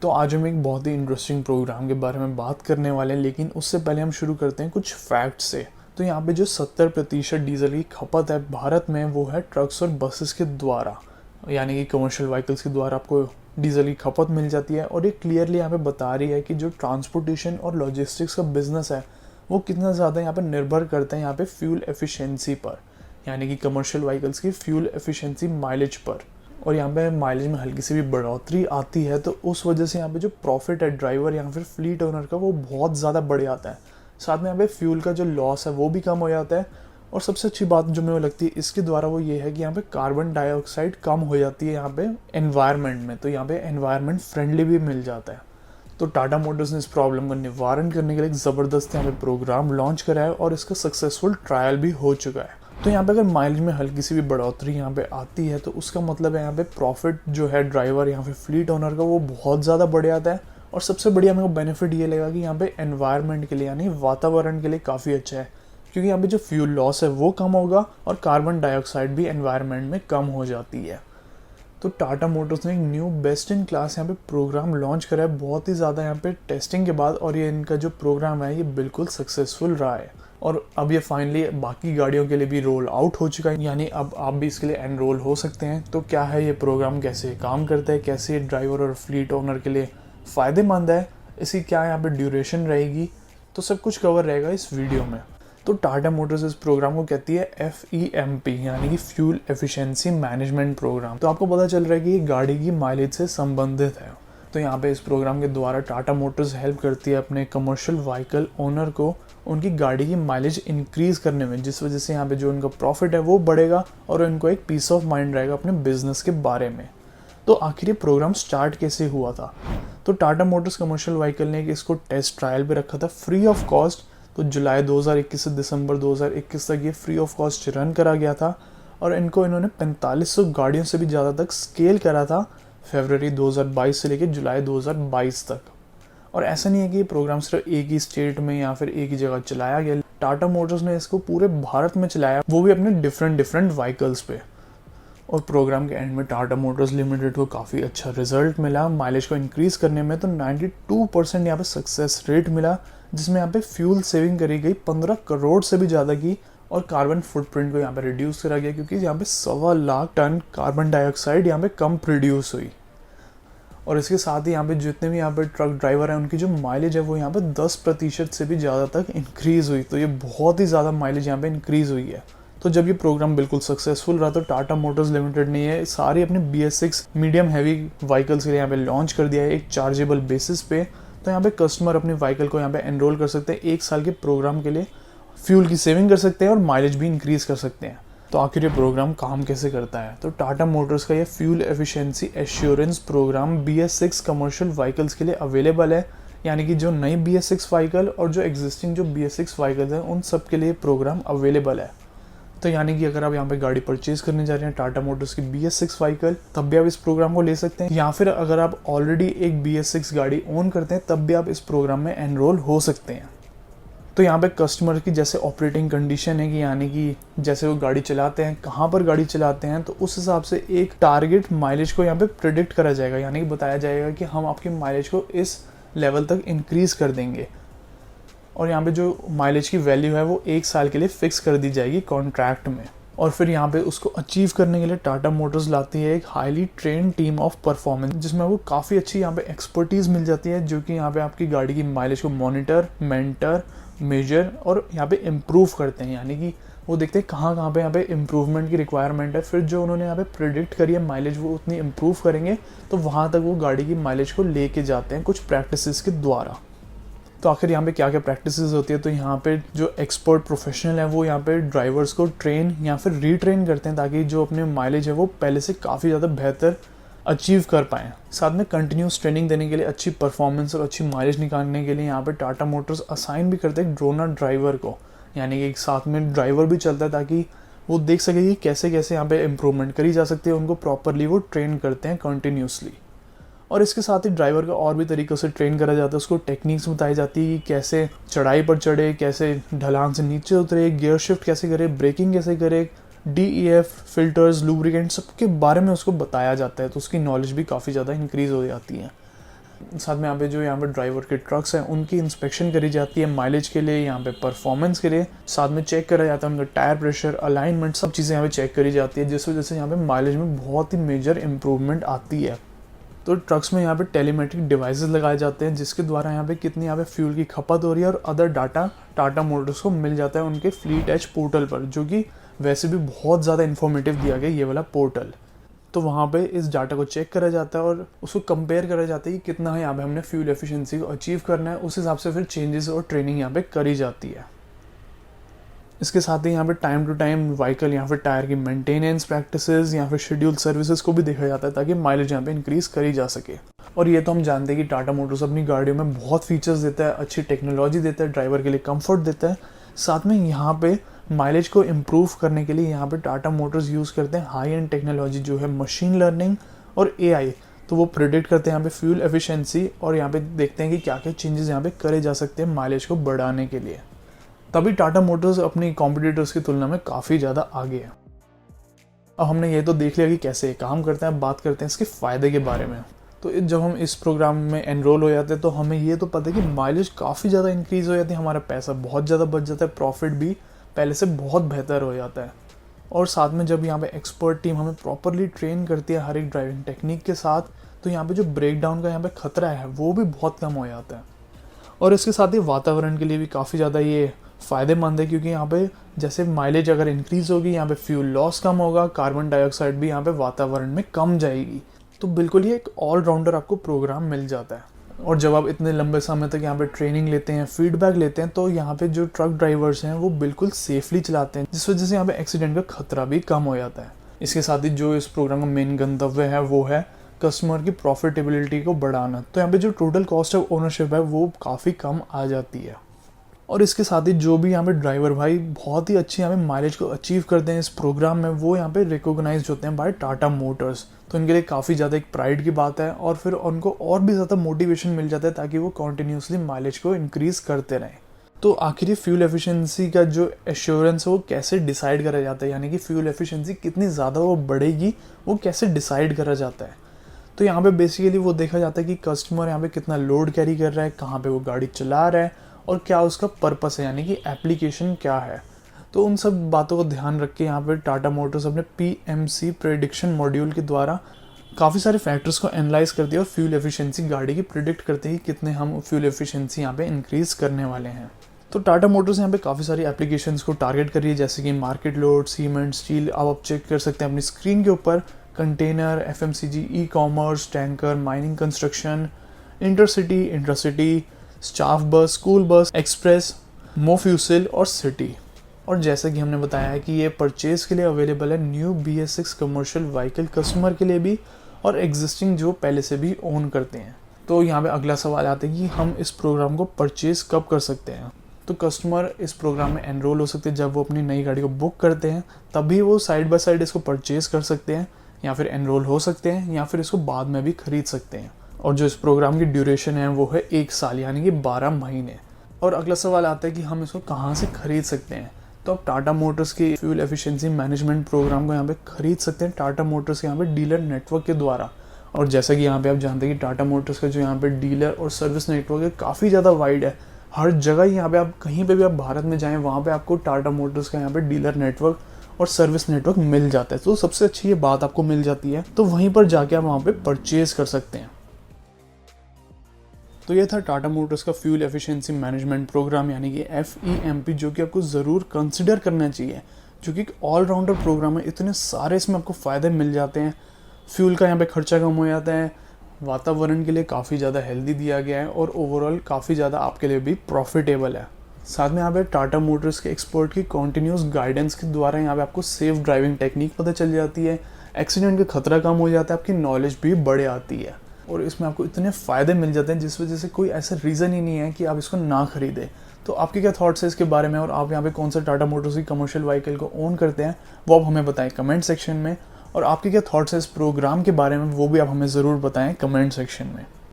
तो आज हम एक बहुत ही इंटरेस्टिंग प्रोग्राम के बारे में बात करने वाले हैं, लेकिन उससे पहले हम शुरू करते हैं कुछ फैक्ट से। तो यहाँ पे जो 70% डीजल की खपत है भारत में, वो है ट्रक्स और बसेस के द्वारा, यानी कि कमर्शियल व्हीकल्स के द्वारा आपको डीजल की खपत मिल जाती है। और ये क्लियरली यहाँ पे बता रही है कि जो ट्रांसपोर्टेशन और लॉजिस्टिक्स का बिजनेस है वो कितना ज़्यादा यहाँ पे निर्भर करता है यहाँ पे फ्यूल एफिशिएंसी पर, यानी कि कमर्शियल व्हीकल्स की फ्यूल एफिशिएंसी माइलेज पर। और यहाँ पे माइलेज में हल्की सी भी बढ़ोतरी आती है तो उस वजह से यहाँ पे जो प्रॉफिट है ड्राइवर या फिर फ्लीट ओनर का वो बहुत ज़्यादा बढ़ जाता है। साथ में यहाँ पे फ्यूल का जो लॉस है वो भी कम हो जाता है। और सबसे अच्छी बात जो मुझे लगती है इसके द्वारा वो ये है कि यहाँ पे कार्बन डाइऑक्साइड कम हो जाती है यहाँ पे एनवायरनमेंट में, तो यहाँ पे एनवायरनमेंट फ्रेंडली भी मिल जाता है। तो टाटा मोटर्स ने इस प्रॉब्लम का निवारण करने के लिए एक ज़बरदस्त यहाँ पे प्रोग्राम लॉन्च करा है और इसका सक्सेसफुल ट्रायल भी हो चुका है। तो यहाँ पे अगर माइलेज में हल्की सी भी बढ़ोतरी यहाँ पे आती है तो उसका मतलब है यहाँ पे प्रॉफिट जो है ड्राइवर यहाँ पे फ्लीट ओनर का वो बहुत ज़्यादा बढ़ जाता है। और सबसे बढ़िया मेरे को बेनिफिट ये लगेगा कि यहाँ पे एनवायरनमेंट के लिए यानी वातावरण के लिए काफ़ी अच्छा है, क्योंकि यहाँ पे जो फ्यूल लॉस है वो कम होगा और कार्बन डाइऑक्साइड भी एनवायरनमेंट में कम हो जाती है। तो टाटा मोटर्स ने एक न्यू बेस्ट इन क्लास यहाँ पे प्रोग्राम लॉन्च करा है बहुत ही ज़्यादा यहाँ पे टेस्टिंग के बाद, और ये इनका जो प्रोग्राम है ये बिल्कुल सक्सेसफुल रहा है। और अब ये फाइनली बाकी गाड़ियों के लिए भी रोल आउट हो चुका है, यानी अब आप भी इसके लिए एनरोल हो सकते हैं। तो क्या है ये प्रोग्राम, कैसे काम करता है, कैसे ड्राइवर और फ्लीट ओनर के लिए फ़ायदेमंद है, इसकी क्या यहाँ पे ड्यूरेशन रहेगी, तो सब कुछ कवर रहेगा इस वीडियो में। तो टाटा मोटर्स इस प्रोग्राम को कहती है FEMP, यानी कि फ्यूल एफिशिएंसी मैनेजमेंट प्रोग्राम। तो आपको पता चल रहा है कि ये गाड़ी की माइलेज से संबंधित है। तो यहाँ पे इस प्रोग्राम के द्वारा टाटा मोटर्स हेल्प करती है अपने कमर्शियल व्हीकल ओनर को उनकी गाड़ी की माइलेज इंक्रीज़ करने में, जिस वजह से यहाँ पे जो उनका प्रॉफिट है वो बढ़ेगा और उनको एक पीस ऑफ माइंड रहेगा अपने बिजनेस के बारे में। तो आखिर ये प्रोग्राम स्टार्ट कैसे हुआ था? तो टाटा मोटर्स कमर्शियल व्हीकल ने इसको टेस्ट ट्रायल पे रखा था फ्री ऑफ कॉस्ट। तो जुलाई 2021 से दिसंबर 2021 तक ये फ्री ऑफ कॉस्ट रन करा गया था और इन्होंने 4500 गाड़ियों से भी ज़्यादा तक स्केल करा था फरवरी 2022 से लेकर जुलाई 2022 तक। और ऐसा नहीं है कि ये प्रोग्राम सिर्फ एक ही स्टेट में या फिर एक ही जगह चलाया गया। टाटा मोटर्स ने इसको पूरे भारत में चलाया, वो भी अपने डिफरेंट व्हीकल्स पे। और प्रोग्राम के एंड में टाटा मोटर्स लिमिटेड को काफ़ी अच्छा रिजल्ट मिला माइलेज को इंक्रीज़ करने में। तो 92% यहाँ पे सक्सेस रेट मिला, जिसमें यहाँ पे फ्यूल सेविंग करी गई 15 करोड़ से भी ज़्यादा की, और कार्बन फुटप्रिंट को यहाँ पे रिड्यूस करा गया, क्योंकि यहाँ पे 1.25 लाख टन कार्बन डाइऑक्साइड यहाँ पे कम प्रोड्यूस हुई। और इसके साथ ही यहाँ पे जितने भी यहाँ पे ट्रक ड्राइवर हैं उनकी जो माइलेज है वो यहाँ पे 10% से भी ज़्यादा तक इंक्रीज़ हुई। तो ये बहुत ही ज़्यादा माइलेज यहाँ पे इंक्रीज़ हुई है। तो जब ये प्रोग्राम बिल्कुल सक्सेसफुल रहा तो टाटा मोटर्स लिमिटेड ने ये सारी अपने BS6 मीडियम हैवी व्हीकल्स के लिए यहाँ पे लॉन्च कर दिया है एक चार्जेबल बेसिस पे। तो यहाँ पे कस्टमर अपने व्हीकल को यहाँ पे एनरोल कर सकते हैं 1 साल के प्रोग्राम के लिए, फ्यूल की सेविंग कर सकते हैं और माइलेज भी इंक्रीज़ कर सकते हैं। तो आखिर ये प्रोग्राम काम कैसे करता है? तो टाटा मोटर्स का ये fuel efficiency assurance programme BS6 commercial vehicles के लिए अवेलेबल है, यानी कि जो नई BS6 व्हीकल और जो एग्जिस्टिंग जो BS6 व्हीकल्स हैं उन सब के लिए प्रोग्राम अवेलेबल है। तो यानी कि अगर आप यहाँ पे गाड़ी परचेज करने जा रहे हैं टाटा मोटर्स की BS6 व्हीकल, तब भी आप इस प्रोग्राम को ले सकते हैं, या फिर अगर आप ऑलरेडी एक BS6 गाड़ी ओन करते हैं तब भी आप इस प्रोग्राम में एनरोल हो सकते हैं। तो यहाँ पे कस्टमर की जैसे ऑपरेटिंग कंडीशन है कि यानी कि जैसे वो गाड़ी चलाते हैं, कहाँ पर गाड़ी चलाते हैं, तो उस हिसाब से एक टारगेट माइलेज को यहाँ पे प्रेडिक्ट करा जाएगा, यानी कि बताया जाएगा कि हम आपके माइलेज को इस लेवल तक इंक्रीज़ कर देंगे। और यहाँ पे जो माइलेज की वैल्यू है वो 1 साल के लिए फिक्स कर दी जाएगी कॉन्ट्रैक्ट में। और फिर यहाँ पे उसको अचीव करने के लिए टाटा मोटर्स लाती है एक highly train team of performance, जिसमें वो काफ़ी अच्छी यहाँ पे एक्सपर्टीज़ मिल जाती है, जो कि यहाँ पे आपकी गाड़ी की माइलेज को मॉनिटर, मेंटर, मेजर और यहाँ पे इम्प्रूव करते हैं। यानी कि वो देखते हैं कहाँ पे यहाँ पे इम्प्रूवमेंट की रिक्वायरमेंट है, फिर जो उन्होंने यहाँ पे प्रिडिक्ट करी है माइलेज वो उतनी इम्प्रूव करेंगे, तो वहाँ तक वो गाड़ी की माइलेज को लेके जाते हैं कुछ प्रैक्टिसेस के द्वारा। तो आखिर यहाँ पे क्या क्या प्रैक्टिसेस होती है? तो यहाँ पे जो एक्सपर्ट प्रोफेशनल है वो यहाँ पे ड्राइवर्स को ट्रेन या फिर रीट्रेन करते हैं, ताकि जो अपने माइलेज है वो पहले से काफ़ी ज़्यादा बेहतर अचीव कर पाएँ। साथ में कंटिन्यूस ट्रेनिंग देने के लिए, अच्छी परफॉर्मेंस और अच्छी माइलेज निकालने के लिए यहाँ पे टाटा मोटर्स असाइन भी करते हैं ड्रोनर ड्राइवर को, यानी कि एक साथ में ड्राइवर भी चलता है ताकि वो देख सके कि कैसे कैसे यहाँ पे इम्प्रूवमेंट करी जा सकती है। उनको प्रॉपरली वो ट्रेन करते हैं कंटिन्यूसली। और इसके साथ ही ड्राइवर का और भी तरीक़ों से ट्रेन करा जाता है, उसको टेक्निक्स बताई जाती है कि कैसे चढ़ाई पर चढ़े, कैसे ढलान से नीचे उतरे, गियर शिफ्ट कैसे करे, ब्रेकिंग कैसे करे, DEF, फिल्टर्स, लुब्रिकेंट, सबके बारे में उसको बताया जाता है। तो उसकी नॉलेज भी काफ़ी ज़्यादा इंक्रीज़ हो जाती है। साथ में यहाँ पे जो यहाँ पे ड्राइवर के ट्रक्स हैं उनकी इंस्पेक्शन करी जाती है माइलेज के लिए, यहाँ पे परफॉर्मेंस के लिए। साथ में चेक करा जाता है उनका टायर प्रेशर, अलाइनमेंट, सब चीज़ें यहाँ पे चेक करी जाती है, जिस वजह से यहाँ पे माइलेज में बहुत ही मेजर इंप्रूवमेंट आती है। तो ट्रक्स में यहाँ पे टेलीमेट्रिक डिवाइसेस लगाए जाते हैं जिसके द्वारा यहाँ पे कितनी यहाँ पे फ्यूल की खपत हो रही है और अदर डाटा टाटा मोटर्स को मिल जाता है उनके फ्लीट एज पोर्टल पर, जो कि वैसे भी बहुत ज़्यादा इन्फॉर्मेटिव दिया गया ये वाला पोर्टल। तो वहाँ पे इस डाटा को चेक करा जाता है और उसको कंपेयर करा जाता है कि कितना है यहाँ पे हमने फ्यूल एफिशिएंसी को अचीव करना है, उस हिसाब से फिर चेंजेस और ट्रेनिंग यहाँ पे करी जाती है। इसके साथ ही यहाँ पे टाइम टू टाइम व्हीकल यहाँ पे टायर की मेंटेनेंस प्रैक्टिसेस या फिर शेड्यूल सर्विसेज को भी देखा जाता है ताकि माइलेज यहाँ पे इंक्रीज करी जा सके। और ये तो हम जानते हैं कि टाटा मोटर्स अपनी गाड़ियों में बहुत फीचर्स देता है, अच्छी टेक्नोलॉजी देता है, ड्राइवर के लिए कंफर्ट देता है। साथ में यहाँ पे माइलेज को इम्प्रूव करने के लिए यहाँ पे टाटा मोटर्स यूज़ करते हैं हाई एंड टेक्नोलॉजी जो है मशीन लर्निंग और AI। तो वो प्रिडिक्ट करते हैं यहाँ पे फ्यूल एफिशिएंसी और यहाँ पे देखते हैं कि क्या क्या चेंजेस यहाँ पे करे जा सकते हैं माइलेज को बढ़ाने के लिए। तभी टाटा मोटर्स अपनी कॉम्पिटिटर्स की तुलना में काफ़ी ज़्यादा आगे है। अब हमने ये तो देख लिया कि कैसे काम करता है, अब बात करते हैं इसके फ़ायदे के बारे में। तो जब हम इस प्रोग्राम में एनरोल हो जाते हैं तो हमें ये तो पता है कि माइलेज काफ़ी ज़्यादा इंक्रीज़ हो जाती है, हमारा पैसा बहुत ज़्यादा बच जाता है, प्रॉफिट भी पहले से बहुत बेहतर हो जाता है। और साथ में जब यहाँ पे एक्सपर्ट टीम हमें प्रॉपरली ट्रेन करती है हर एक ड्राइविंग टेक्निक के साथ, तो यहाँ पे जो ब्रेक डाउन का यहाँ पे खतरा है वो भी बहुत कम हो जाता है। और इसके साथ ही वातावरण के लिए भी काफ़ी ज़्यादा ये फ़ायदेमंद है, क्योंकि यहाँ पे जैसे माइलेज अगर इंक्रीज़ होगी यहाँ पे फ्यूल लॉस कम होगा, कार्बन डाइऑक्साइड भी यहाँ पे वातावरण में कम जाएगी। तो बिल्कुल ही एक ऑलराउंडर आपको प्रोग्राम मिल जाता है। और जब आप इतने लंबे समय तक यहाँ पे ट्रेनिंग लेते हैं, फीडबैक लेते हैं, तो यहाँ पे जो ट्रक ड्राइवर्स हैं वो बिल्कुल सेफली चलाते हैं, जिस वजह से यहाँ पे एक्सीडेंट का खतरा भी कम हो जाता है। इसके साथ ही जो इस प्रोग्राम का मेन गंतव्य है वो है कस्टमर की प्रॉफिटेबिलिटी को बढ़ाना। तो यहाँ पे जो टोटल कॉस्ट ऑफ ओनरशिप है वो काफ़ी कम आ जाती है। और इसके साथ ही जो भी यहाँ पे ड्राइवर भाई बहुत ही अच्छी यहाँ पे माइलेज को अचीव करते हैं इस प्रोग्राम में, वो यहाँ पे रिकॉग्नाइज्ड होते हैं बाय टाटा मोटर्स। तो इनके लिए काफ़ी ज़्यादा एक प्राइड की बात है और फिर उनको और भी ज़्यादा मोटिवेशन मिल जाता है ताकि वो कॉन्टीन्यूसली माइलेज को इंक्रीज़ करते रहें। तो आखिर ये फ्यूल एफिशिएंसी का जो एश्योरेंस है वो कैसे डिसाइड करा जाता है, यानी कि फ्यूल एफिशिएंसी कितनी ज़्यादा वो बढ़ेगी वो कैसे डिसाइड करा जाता है। तो यहाँ पे बेसिकली वो देखा जाता है कि कस्टमर यहाँ पे कितना लोड कैरी कर रहा है, कहाँ पे वो गाड़ी चला रहा है और क्या उसका पर्पस है, यानी कि एप्लीकेशन क्या है। तो उन सब बातों को ध्यान रख के यहाँ पे टाटा मोटर्स अपने PMC प्रेडिक्शन मॉड्यूल के द्वारा काफ़ी सारे फैक्टर्स को एनालाइज करती है और फ्यूल एफिशिएंसी गाड़ी की प्रिडिक्ट करते हैं कि कितने हम फ्यूल एफिशिएंसी यहाँ पे इंक्रीज़ करने वाले हैं। तो टाटा मोटर्स यहाँ पे काफ़ी सारी एप्लीकेशंस को टारगेट कर रही है, जैसे कि मार्केट लोड, सीमेंट, स्टील। आप चेक कर सकते हैं अपनी स्क्रीन के ऊपर container, FMCG, e-commerce, tanker, mining, construction, intercity, intracity, staff bus, school bus, express, mofussil और सिटी। और जैसा कि हमने बताया है कि ये परचेज के लिए अवेलेबल है new BS6 commercial vehicle customer के लिए भी और एग्जिस्टिंग जो पहले से भी ओन करते हैं। तो यहाँ पे अगला सवाल आता है कि हम इस प्रोग्राम को परचेज कब कर सकते हैं। तो कस्टमर इस प्रोग्राम में एनरोल हो सकते हैं जब वो अपनी नई गाड़ी को बुक करते हैं, तभी वो साइड बाय साइड इसको परचेज कर सकते हैं या फिर एनरोल हो सकते हैं या फिर इसको बाद में भी खरीद सकते हैं। और जो इस प्रोग्राम की ड्यूरेशन है वो है 1 साल, यानी कि 12 महीने। और अगला सवाल आता है कि हम इसको कहाँ से खरीद सकते हैं। तो आप टाटा मोटर्स की फ्यूल एफिशिएंसी मैनेजमेंट प्रोग्राम को यहाँ पे खरीद सकते हैं टाटा मोटर्स के यहाँ पे डीलर नेटवर्क के द्वारा। और जैसा कि यहाँ पे आप जानते हैं कि टाटा मोटर्स का जो यहाँ पे डीलर और सर्विस नेटवर्क है काफ़ी ज़्यादा वाइड है। हर जगह यहाँ पे आप कहीं पे भी आप भारत में जाएँ वहाँ पे आपको टाटा मोटर्स का यहाँ पे डीलर नेटवर्क और सर्विस नेटवर्क मिल जाता है। तो सबसे अच्छी ये बात आपको मिल जाती है, तो वहीं पर जाके आप वहाँ पे परचेज कर सकते हैं। तो ये था टाटा मोटर्स का फ्यूल एफिशिएंसी मैनेजमेंट प्रोग्राम, यानी कि FEMP, जो कि आपको ज़रूर कंसिडर करना चाहिए, जो कि एक ऑलराउंडर प्रोग्राम है। इतने सारे इसमें आपको फ़ायदे मिल जाते हैं, फ्यूल का यहाँ पे खर्चा कम हो जाता है, वातावरण के लिए काफ़ी ज़्यादा हेल्दी दिया गया है और ओवरऑल काफ़ी ज़्यादा आपके लिए भी प्रॉफिटेबल है। साथ में यहाँ पे टाटा मोटर्स के एक्सपर्ट की कॉन्टीन्यूस गाइडेंस के द्वारा यहाँ पे आपको सेफ ड्राइविंग टेक्निक पता चल जाती है, एक्सीडेंट का खतरा कम हो जाता है, आपकी नॉलेज भी बढ़ आती है और इसमें आपको इतने फ़ायदे मिल जाते हैं जिस वजह से कोई ऐसा रीज़न ही नहीं है कि आप इसको ना खरीदें। तो आपके क्या थॉट्स है इसके बारे में और आप यहाँ पे कौन सा टाटा मोटर्स की कमर्शियल व्हीकल को ओन करते हैं वो आप हमें बताएं कमेंट सेक्शन में। और आपके क्या थॉट्स है इस प्रोग्राम के बारे में वो भी आप हमें ज़रूर बताएं कमेंट सेक्शन में।